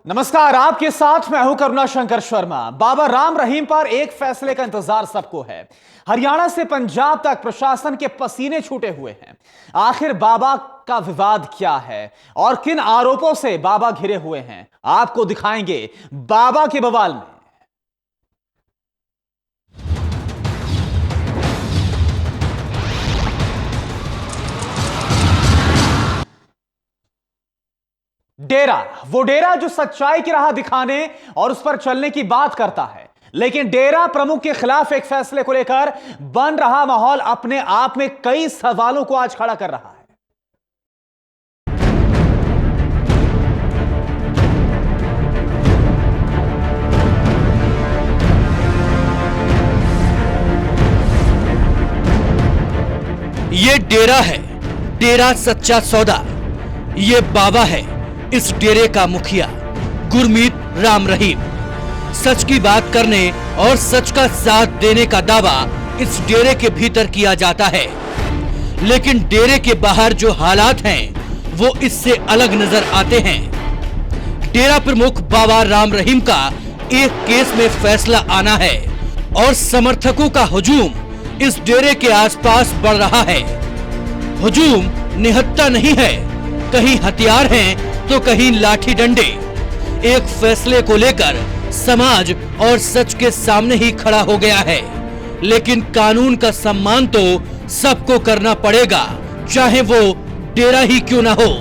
नमस्कार, आपके साथ मैं हूं करुणा शंकर शर्मा। बाबा राम रहीम पर एक फैसले का इंतजार सबको है। हरियाणा से पंजाब तक प्रशासन के पसीने छूटे हुए हैं। आखिर बाबा का विवाद क्या है और किन आरोपों से बाबा घिरे हुए हैं, आपको दिखाएंगे बाबा के बवाल में। डेरा, वो डेरा जो सच्चाई की राह दिखाने और उस पर चलने की बात करता है, लेकिन डेरा प्रमुख के खिलाफ एक फैसले को लेकर बन रहा माहौल अपने आप में कई सवालों को आज खड़ा कर रहा है। ये डेरा है, डेरा सच्चा सौदा। ये बाबा है, इस डेरे का मुखिया गुरमीत राम रहीम। सच की बात करने और सच का साथ देने का दावा इस डेरे के भीतर किया जाता है, लेकिन डेरे के बाहर जो हालात हैं वो इससे अलग नजर आते हैं। डेरा प्रमुख बाबा राम रहीम का एक केस में फैसला आना है और समर्थकों का हुजूम इस डेरे के आसपास बढ़ रहा है। हुजूम निहत्था नहीं है, कहीं हथियार हैं तो कहीं लाठी डंडे। एक फैसले को लेकर समाज और सच के सामने ही खड़ा हो गया है, लेकिन कानून का सम्मान तो सबको करना पड़ेगा, चाहे वो डेरा ही क्यों ना हो।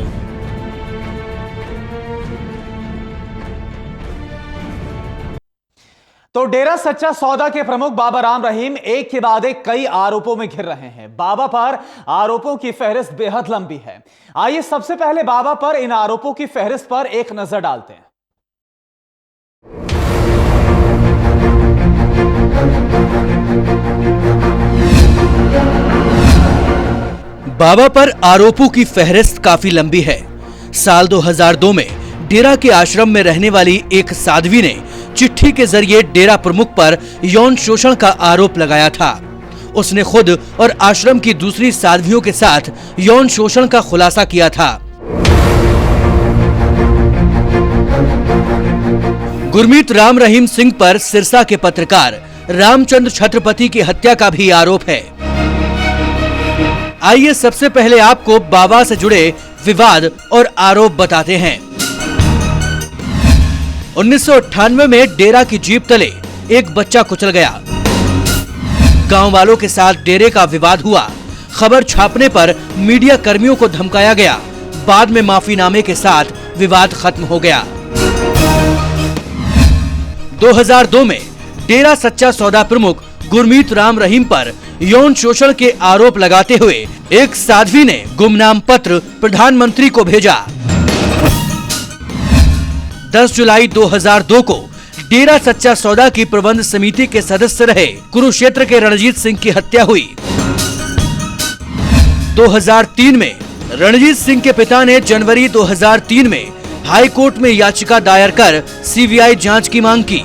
तो डेरा सच्चा सौदा के प्रमुख बाबा राम रहीम एक के बाद एक कई आरोपों में घिर रहे हैं। बाबा पर आरोपों की फहरिस्त बेहद लंबी है। आइए सबसे पहले बाबा पर इन आरोपों की फहरिस्त पर एक नजर डालते हैं। बाबा पर आरोपों की फहरिस्त काफी लंबी है। साल 2002 में डेरा के आश्रम में रहने वाली एक साध्वी ने चिट्ठी के जरिए डेरा प्रमुख पर यौन शोषण का आरोप लगाया था। उसने खुद और आश्रम की दूसरी साध्वियों के साथ यौन शोषण का खुलासा किया था। गुरमीत राम रहीम सिंह पर सिरसा के पत्रकार रामचंद्र छत्रपति की हत्या का भी आरोप है। आइए सबसे पहले आपको बाबा से जुड़े विवाद और आरोप बताते हैं। 1998 में डेरा की जीप तले एक बच्चा कुचल गया। गांव वालों के साथ डेरे का विवाद हुआ। खबर छापने पर मीडिया कर्मियों को धमकाया गया। बाद में माफीनामे के साथ विवाद खत्म हो गया। 2002 में डेरा सच्चा सौदा प्रमुख गुरमीत राम रहीम पर यौन शोषण के आरोप लगाते हुए एक साध्वी ने गुमनाम पत्र प्रधानमंत्री को भेजा। 10 जुलाई 2002 को डेरा सच्चा सौदा की प्रबंध समिति के सदस्य रहे कुरुक्षेत्र के रणजीत सिंह की हत्या हुई। 2003 में रणजीत सिंह के पिता ने जनवरी 2003 में हाई कोर्ट में याचिका दायर कर सीबीआई जांच की मांग की।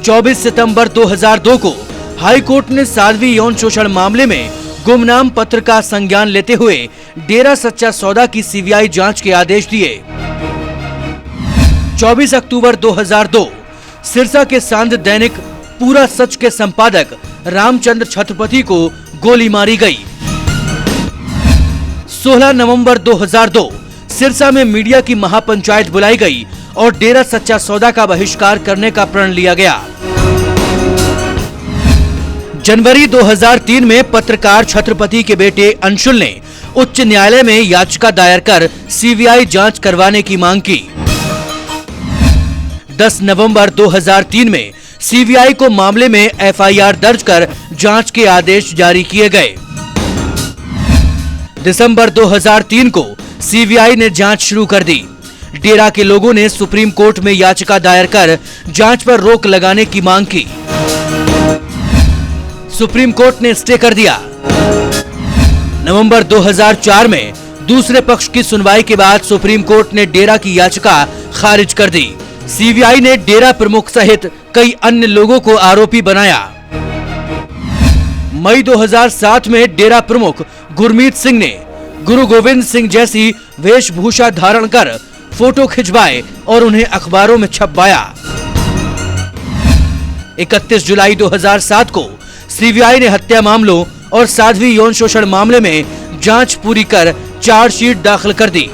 24 सितंबर 2002 को हाई कोर्ट ने साध्वी यौन शोषण मामले में गुमनाम पत्र का संज्ञान लेते हुए डेरा सच्चा सौदा की सीबीआई जांच के आदेश दिए। 24 अक्टूबर 2002 सिरसा के सांध दैनिक पूरा सच के संपादक रामचंद्र छत्रपति को गोली मारी गई। 16 नवंबर 2002 सिरसा में मीडिया की महापंचायत बुलाई गई और डेरा सच्चा सौदा का बहिष्कार करने का प्रण लिया गया। जनवरी 2003 में पत्रकार छत्रपति के बेटे अंशुल ने उच्च न्यायालय में याचिका दायर कर सीबीआई जांच करवाने की मांग की। 10 नवंबर 2003 में सीबीआई को मामले में एफआईआर दर्ज कर जांच के आदेश जारी किए गए। दिसंबर 2003 को सीबीआई ने जांच शुरू कर दी। डेरा के लोगों ने सुप्रीम कोर्ट में याचिका दायर कर जांच पर रोक लगाने की मांग की। सुप्रीम कोर्ट ने स्टे कर दिया। नवंबर 2004 में दूसरे पक्ष की सुनवाई के बाद सुप्रीम कोर्ट ने डेरा की याचिका खारिज कर दी। सीबीआई ने डेरा प्रमुख सहित कई अन्य लोगों को आरोपी बनाया। मई 2007 में डेरा प्रमुख गुरमीत सिंह ने गुरु गोविंद सिंह जैसी वेशभूषा धारण कर फोटो खिंचवाए और उन्हें अखबारों में छपवाया। 31 जुलाई 2007 को सीबीआई ने हत्या मामलों और साध्वी यौन शोषण मामले में जांच पूरी कर चार्जशीट दाखिल कर दी।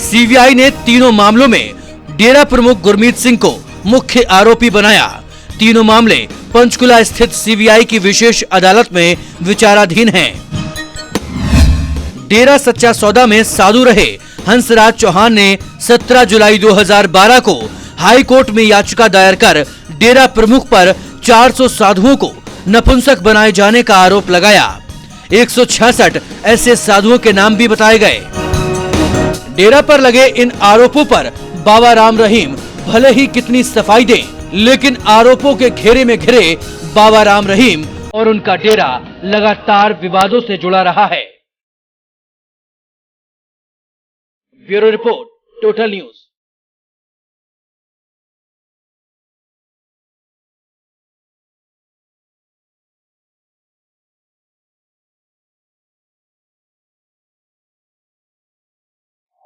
सीबीआई ने तीनों मामलों में डेरा प्रमुख गुरमीत सिंह को मुख्य आरोपी बनाया। तीनों मामले पंचकुला स्थित सीबीआई की विशेष अदालत में विचाराधीन हैं। डेरा सच्चा सौदा में साधु रहे हंसराज चौहान ने 17 जुलाई 2012 को हाई कोर्ट में याचिका दायर कर डेरा प्रमुख पर 400 साधुओं को नपुंसक बनाए जाने का आरोप लगाया। 166 ऐसे साधुओं के नाम भी बताए गए। डेरा पर लगे इन आरोपों पर बाबा राम रहीम भले ही कितनी सफाई दें, लेकिन आरोपों के घेरे में घिरे बाबा राम रहीम और उनका डेरा लगातार विवादों से जुड़ा रहा है। Bureau report, total news.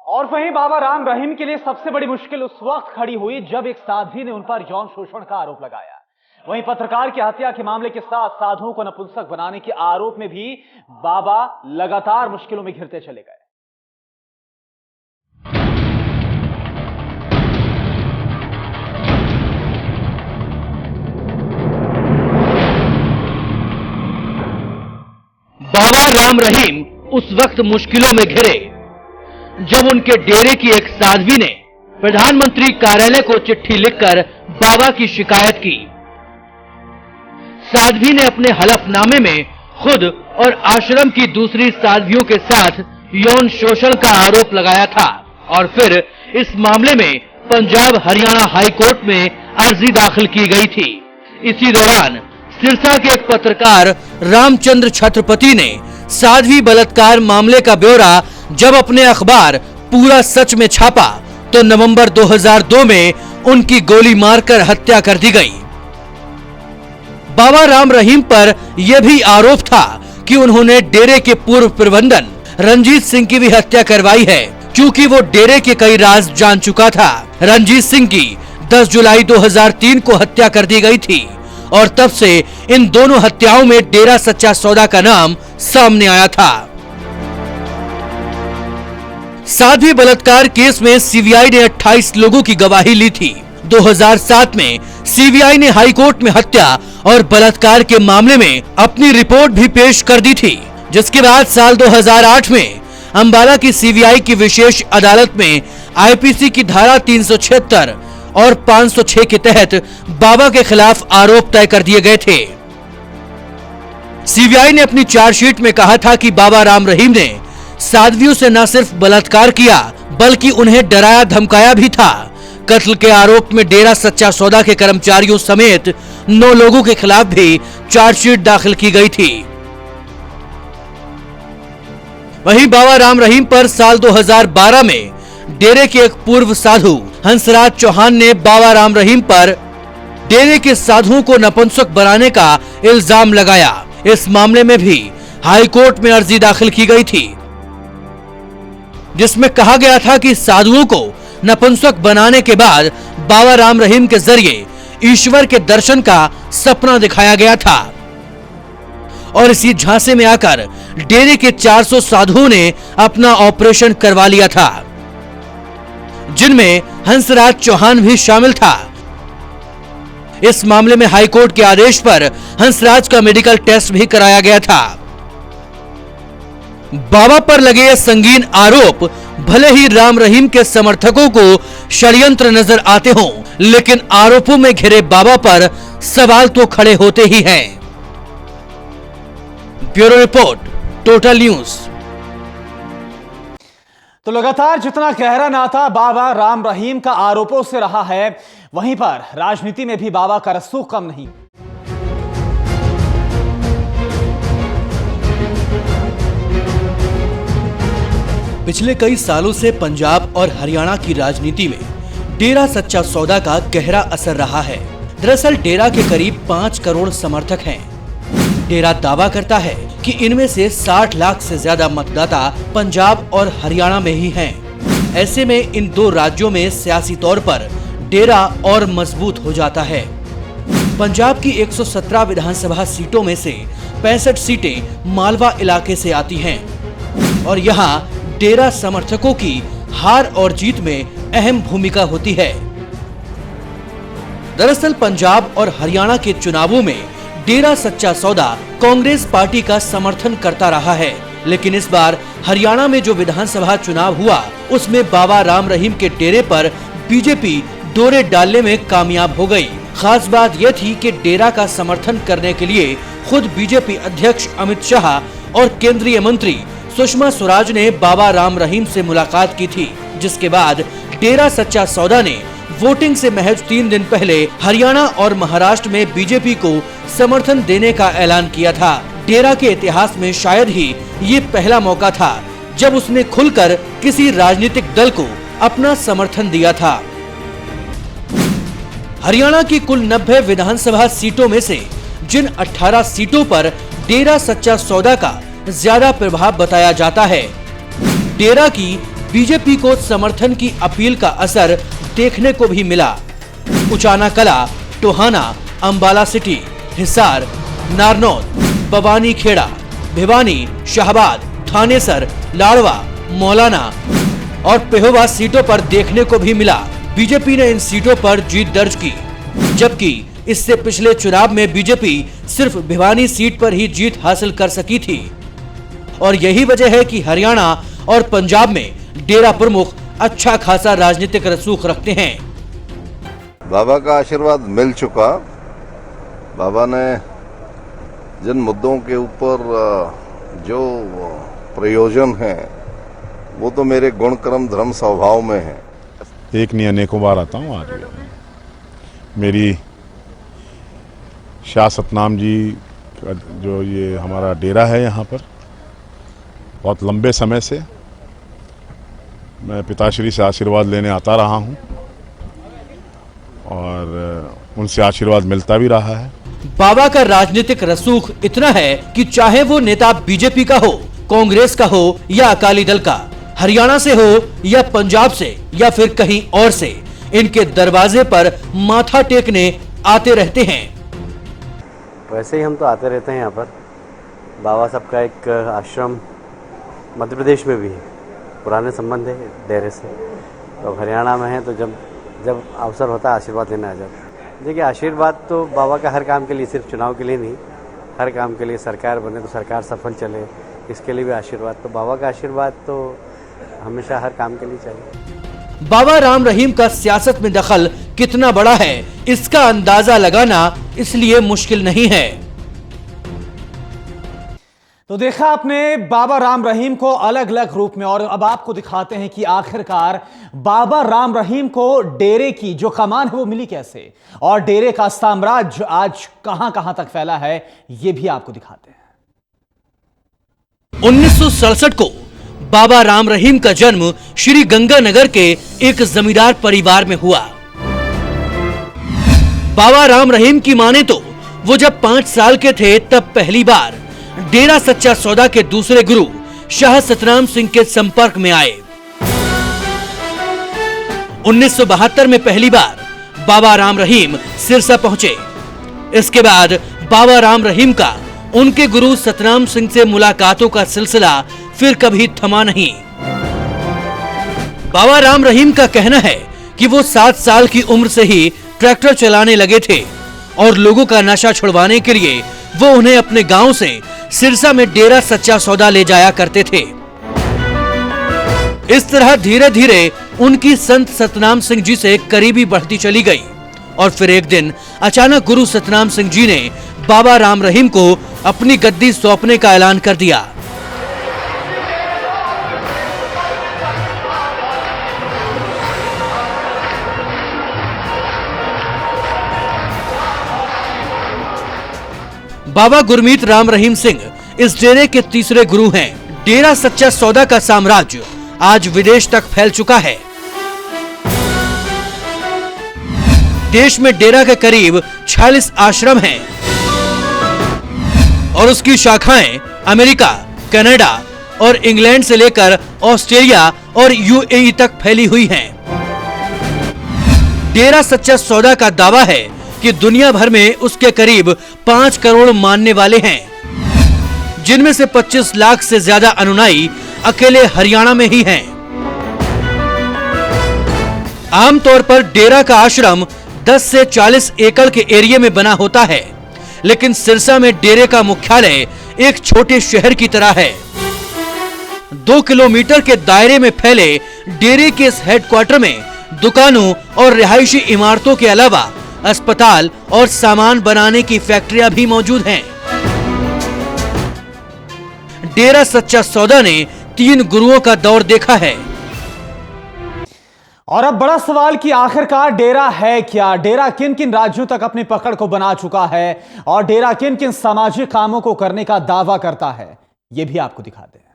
और वहीं बाबा राम रहीम के लिए सबसे बड़ी मुश्किल उस वक्त खड़ी हुई जब एक साध्वी ने उन पर यौन शोषण का आरोप लगाया। वहीं पत्रकार की हत्या के मामले के साथ साधुओं को नपुंसक बनाने के आरोप में भी बाबा लगातार मुश्किलों में घिरते चले गए। बाबा राम रहीम उस वक्त मुश्किलों में घिरे जब उनके डेरे की एक साध्वी ने प्रधानमंत्री कार्यालय को चिट्ठी लिखकर बाबा की शिकायत की। साध्वी ने अपने हलफनामे में खुद और आश्रम की दूसरी साध्वियों के साथ यौन शोषण का आरोप लगाया था और फिर इस मामले में पंजाब हरियाणा हाई कोर्ट में अर्जी दाखिल की गई थी। इसी दौरान सिरसा के एक पत्रकार रामचंद्र छत्रपति ने साध्वी बलात्कार मामले का ब्यौरा जब अपने अखबार पूरा सच में छापा तो नवंबर 2002 में उनकी गोली मारकर हत्या कर दी गई। बाबा राम रहीम पर यह भी आरोप था कि उन्होंने डेरे के पूर्व प्रबंधन रंजीत सिंह की भी हत्या करवाई है, क्योंकि वो डेरे के कई राज जान चुका था। रंजीत सिंह की 10 जुलाई 2003 को हत्या कर दी गई थी और तब से इन दोनों हत्याओं में डेरा सच्चा सौदा का नाम सामने आया था। साध्वी बलात्कार केस में सीबीआई ने 28 लोगों की गवाही ली थी। 2007 में सीबीआई ने हाई कोर्ट में हत्या और बलात्कार के मामले में अपनी रिपोर्ट भी पेश कर दी थी, जिसके बाद साल 2008 में अंबाला की सीबीआई की विशेष अदालत में आईपीसी की धारा 376 और 506 के तहत बाबा के खिलाफ आरोप तय कर दिए गए थे। सीबीआई ने अपनी चार्जशीट में कहा था कि बाबा राम रहीम ने साध्वियों से न सिर्फ बलात्कार किया बल्कि उन्हें डराया धमकाया भी था। कत्ल के आरोप में डेरा सच्चा सौदा के कर्मचारियों समेत 9 लोगों के खिलाफ भी चार्जशीट दाखिल की गई थी। वहीं बाबा राम रहीम पर साल 2012 में डेरे के एक पूर्व साधु हंसराज चौहान ने बाबा राम रहीम पर डेरे के साधुओं को नपुंसक बनाने का इल्जाम लगाया। इस मामले में भी हाई कोर्ट में अर्जी दाखिल की गई थी, जिसमें कहा गया था कि साधुओं को नपुंसक बनाने के बाद बाबा राम रहीम के जरिए ईश्वर के दर्शन का सपना दिखाया गया था और इसी झांसे में आकर डेरे के 400 साधुओं ने अपना ऑपरेशन करवा लिया था, जिनमें हंसराज चौहान भी शामिल था। इस मामले में हाईकोर्ट के आदेश पर हंसराज का मेडिकल टेस्ट भी कराया गया था। बाबा पर लगे ये संगीन आरोप भले ही राम रहीम के समर्थकों को षड्यंत्र नजर आते हों, लेकिन आरोपों में घिरे बाबा पर सवाल तो खड़े होते ही हैं। Bureau report, total news. तो लगातार जितना गहरा नाता बाबा राम रहीम का आरोपों से रहा है, वहीं पर राजनीति में भी बाबा का रसूख कम नहीं। पिछले कई सालों से पंजाब और हरियाणा की राजनीति में डेरा सच्चा सौदा का गहरा असर रहा है। दरअसल डेरा के करीब 5 करोड़ समर्थक हैं। डेरा दावा करता है कि इनमें से 60 लाख से ज्यादा मतदाता पंजाब और हरियाणा में ही हैं। ऐसे में इन दो राज्यों में सियासी तौर पर डेरा और मजबूत हो जाता है। पंजाब की 117 विधानसभा सीटों में से 65 सीटें मालवा इलाके से आती हैं और यहाँ डेरा समर्थकों की हार और जीत में अहम भूमिका होती है। दरअसल पंजाब और हरियाणा के चुनावों में डेरा सच्चा सौदा कांग्रेस पार्टी का समर्थन करता रहा है, लेकिन इस बार हरियाणा में जो विधानसभा चुनाव हुआ उसमें बाबा राम रहीम के डेरे पर बीजेपी डोरे डालने में कामयाब हो गई। खास बात यह थी कि डेरा का समर्थन करने के लिए खुद बीजेपी अध्यक्ष अमित शाह और केंद्रीय मंत्री सुषमा स्वराज ने बाबा राम रहीम से मुलाकात की थी, जिसके बाद डेरा सच्चा सौदा ने वोटिंग से महज 3 दिन पहले हरियाणा और महाराष्ट्र में बीजेपी को समर्थन देने का ऐलान किया था। डेरा के इतिहास में शायद ही ये पहला मौका था जब उसने खुलकर किसी राजनीतिक दल को अपना समर्थन दिया था। हरियाणा की कुल 90 विधानसभा सीटों में से जिन 18 सीटों पर डेरा सच्चा सौदा का ज्यादा प्रभाव बताया जाता है, डेरा की बीजेपी को समर्थन की अपील का असर देखने को भी मिला। उचाना कला, टोहाना, अंबाला सिटी, हिसार, नारनौल, बवानी खेड़ा, भिवानी, शाहबाद, थानेसर, लाड़वा, मौलाना और पेहोवा सीटों पर देखने को भी मिला। बीजेपी ने इन सीटों पर जीत दर्ज की, जबकि इससे पिछले चुनाव में बीजेपी सिर्फ भिवानी सीट पर ही जीत हासिल कर सकी थी और यही वजह है कि हरियाणा और पंजाब में डेरा प्रमुख अच्छा खासा राजनीतिक रसूख रखते हैं। बाबा का आशीर्वाद मिल चुका। बाबा ने जिन मुद्दों के ऊपर जो प्रयोजन है वो तो मेरे गुण कर्म धर्म स्वभाव में है। एक नहीं अनेकों बार आता हूँ। आज मेरी शाह सतनाम जी का जो ये हमारा डेरा है यहाँ पर बहुत लंबे समय से मैं पिताश्री से आशीर्वाद लेने आता रहा हूँ और उनसे आशीर्वाद मिलता भी रहा है। बाबा का राजनीतिक रसूख इतना है कि चाहे वो नेता बीजेपी का हो, कांग्रेस का हो या अकाली दल का, हरियाणा से हो या पंजाब से या फिर कहीं और से, इनके दरवाजे पर माथा टेकने आते रहते हैं। वैसे ही हम तो आते रहते हैं यहाँ पर। बाबा साहब का एक आश्रम मध्य प्रदेश में भी है, पुराने संबंध है डेरे से, तो हरियाणा में है, तो जब अवसर होता है आशीर्वाद लेने आ जाते। देखिए, आशीर्वाद तो बाबा का हर काम के लिए, सिर्फ चुनाव के लिए नहीं, हर काम के लिए, सरकार बने तो सरकार सफल चले, इसके लिए भी आशीर्वाद। तो बाबा का आशीर्वाद तो हमेशा हर काम के लिए चाहिए। बाबा राम रहीम का सियासत में दखल कितना बड़ा है, इसका अंदाजा लगाना इसलिए मुश्किल नहीं है। तो देखा आपने बाबा राम रहीम को अलग अलग रूप में, और अब आपको दिखाते हैं कि आखिरकार बाबा राम रहीम को डेरे की जो कमान है वो मिली कैसे, और डेरे का साम्राज्य आज कहां कहां तक फैला है ये भी आपको दिखाते हैं। 1967 को बाबा राम रहीम का जन्म श्री गंगानगर के एक जमींदार परिवार में हुआ। बाबा राम रहीम की माने तो वो जब 5 साल के थे तब पहली बार डेरा सच्चा सौदा के दूसरे गुरु शाह सतनाम सिंह के संपर्क में आए। 1972 में पहली बार बाबा राम रहीम सिरसा पहुंचे। इसके बाद बाबा राम रहीम का उनके गुरु सतनाम सिंह से मुलाकातों का सिलसिला फिर कभी थमा नहीं। बाबा राम रहीम का कहना है कि वो 7 साल की उम्र से ही ट्रैक्टर चलाने लगे थे और लोगों का नशा छुड़वाने के लिए वो उन्हें अपने गांव से सिरसा में डेरा सच्चा सौदा ले जाया करते थे। इस तरह धीरे धीरे उनकी संत सतनाम सिंह जी से करीबी बढ़ती चली गई और फिर एक दिन अचानक गुरु सतनाम सिंह जी ने बाबा राम रहीम को अपनी गद्दी सौंपने का ऐलान कर दिया। बाबा गुरमीत राम रहीम सिंह इस डेरे के तीसरे गुरु हैं। डेरा सच्चा सौदा का साम्राज्य आज विदेश तक फैल चुका है। देश में डेरा के करीब 46 आश्रम हैं और उसकी शाखाएं अमेरिका, कनाडा, और इंग्लैंड से लेकर ऑस्ट्रेलिया और यूएई तक फैली हुई हैं। डेरा सच्चा सौदा का दावा है कि दुनिया भर में उसके करीब 5 करोड़ मानने वाले हैं, जिनमें से 25 लाख से ज्यादा अनुयायी अकेले हरियाणा में ही हैं। आमतौर पर डेरा का आश्रम 10 से 40 एकड़ के एरिया में बना होता है, लेकिन सिरसा में डेरे का मुख्यालय एक छोटे शहर की तरह है। 2 किलोमीटर के दायरे में फैले डेरे के इस हेडक्वार्टर में दुकानों और रिहायशी इमारतों के अलावा अस्पताल और सामान बनाने की फैक्ट्रियां भी मौजूद हैं। डेरा सच्चा सौदा ने 3 गुरुओं का दौर देखा है। और अब बड़ा सवाल कि आखिरकार डेरा है क्या? डेरा किन किन राज्यों तक अपनी पकड़ को बना चुका है और डेरा किन किन सामाजिक कामों को करने का दावा करता है, यह भी आपको दिखाते हैं।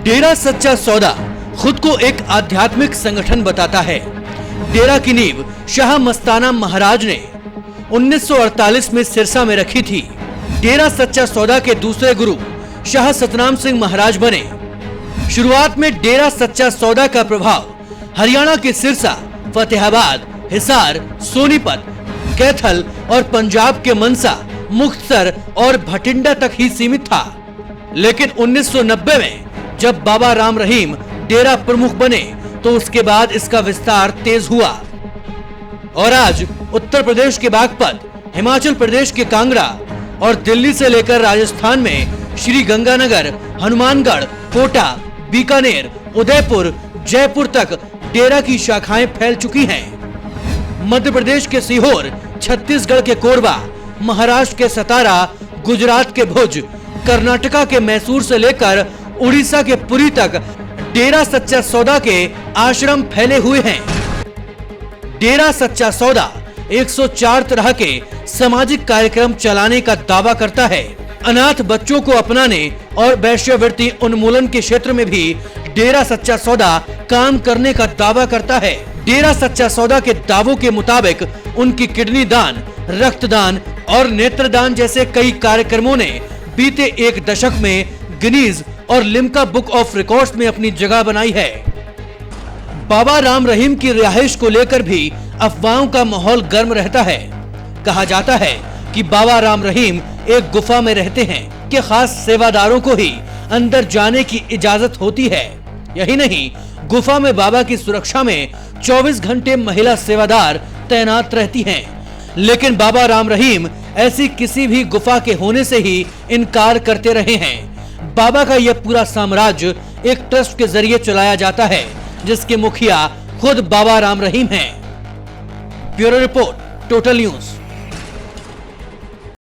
डेरा सच्चा सौदा खुद को एक आध्यात्मिक संगठन बताता है। डेरा की नींव शाह मस्ताना महाराज ने 1948 में सिरसा में रखी थी। डेरा सच्चा सौदा के दूसरे गुरु शाह सतनाम सिंह महाराज बने। शुरुआत में डेरा सच्चा सौदा का प्रभाव हरियाणा के सिरसा, फतेहाबाद, हिसार, सोनीपत, कैथल और पंजाब के मनसा, मुक्तसर और भटिंडा तक ही सीमित था। लेकिन 1990 में जब बाबा राम रहीम डेरा प्रमुख बने तो उसके बाद इसका विस्तार तेज हुआ और आज उत्तर प्रदेश के बागपत, हिमाचल प्रदेश के कांगड़ा और दिल्ली से लेकर राजस्थान में श्री गंगानगर, हनुमानगढ़, कोटा, बीकानेर, उदयपुर, जयपुर तक डेरा की शाखाएं फैल चुकी हैं। मध्य प्रदेश के सीहोर, छत्तीसगढ़ के कोरबा, महाराष्ट्र के सतारा, गुजरात के भुज, कर्नाटका के मैसूर से लेकर उड़ीसा के पुरी तक डेरा सच्चा सौदा के आश्रम फैले हुए हैं। डेरा सच्चा सौदा 104 तरह के सामाजिक कार्यक्रम चलाने का दावा करता है। अनाथ बच्चों को अपनाने और वैश्यावृत्ति उन्मूलन के क्षेत्र में भी डेरा सच्चा सौदा काम करने का दावा करता है। डेरा सच्चा सौदा के दावों के मुताबिक उनकी किडनी दान, रक्तदान और नेत्रदान जैसे कई कार्यक्रमों ने बीते 1 दशक में गिनीज और लिम्का बुक ऑफ रिकॉर्ड्स में अपनी जगह बनाई है। बाबा राम रहीम की रिहाइश को लेकर भी अफवाहों का माहौल गर्म रहता है। कहा जाता है कि बाबा राम रहीम एक गुफा में रहते हैं कि खास सेवादारों को ही अंदर जाने की इजाजत होती है। यही नहीं, गुफा में बाबा की सुरक्षा में 24 घंटे महिला सेवादार तैनात रहती हैं। लेकिन बाबा राम रहीम ऐसी किसी भी गुफा के होने से ही इनकार करते रहे हैं। बाबा का यह पूरा साम्राज्य एक ट्रस्ट के जरिए चलाया जाता है, जिसके मुखिया खुद बाबा राम रहीम हैं। Bureau report, total news.